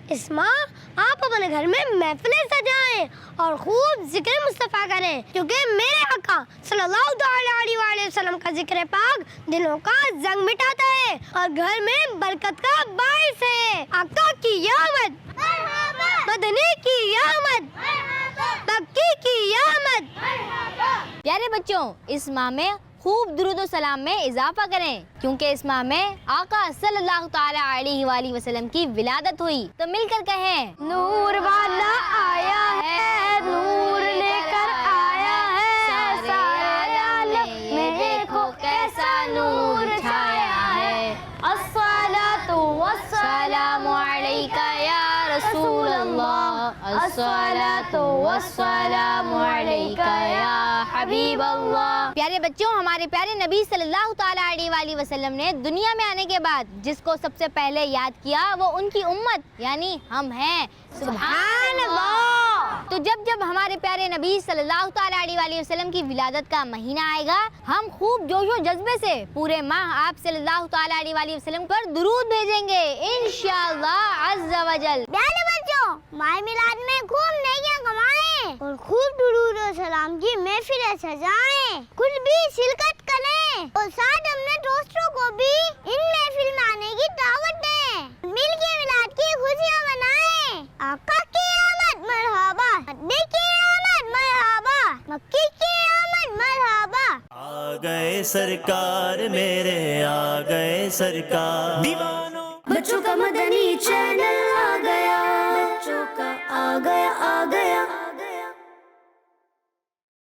اس ماہ آپ اپنے گھر میں محفلیں سجائیں اور خوب ذکر مصطفیٰ کریں، کیونکہ میرے آقا صلی اللہ تعالی علیہ وآلہ وسلم کا ذکر پاک دلوں کا زنگ مٹاتا ہے اور گھر میں برکت کا باعث ہے۔ آقا کی آمد، مدنی کی آمد، مکی کی آمد۔ پیارے بچوں، اس ماہ میں خوب درود و سلام میں اضافہ کریں، کیونکہ اس ماہ میں آقا صلی اللہ تعالی علیہ وآلہ وسلم کی ولادت ہوئی۔ تو مل کر کہیں، نور والا آیا ہے، نور لے کر آیا ہے، سارے عالم میں دیکھو کیسا نور چھایا ہے۔ الصلاۃ والسلام علیکہ یا رسول اللہ، الصلاۃ والسلام علیکہ یا حبیب اللہ۔ پیارے بچوں، ہمارے پیارے نبی صلی اللہ تعالی علیہ وآلہ وسلم نے دنیا میں آنے کے بعد جس کو سب سے پہلے یاد کیا وہ ان کی امت یعنی ہم ہیں۔ سبحان اللہ۔ تو جب جب ہمارے پیارے نبی صلی اللہ تعالی علیہ وآلہ وسلم کی ولادت کا مہینہ آئے گا، ہم خوب جوش و جذبے سے پورے ماہ آپ صلی اللہ تعالی علیہ وآلہ وسلم پر درود بھیجیں گے انشاءاللہ عز و جل۔ پیارے بچوں، ماہ میلاد میں خوب نیکیاں کمائیں اور خوب درود و سلام کی محفلیں سجائیں، خود بھی شرکت کریں اور ساتھ اپنے دوستوں کو بھی ان محفل میں آنے کی دعوت دیں، مل کے میلاد کی خوشیاں منائیں۔ آقا کی آمد مرحبا، نبی کی آمد مرحبا، مکی کی آمد مرحبا۔ آ گئے سرکار میرے، آ گئے سرکار، دیوانوں بچوں کا مدنی چینل آ گیا، بچوں کا آ گیا آ گیا۔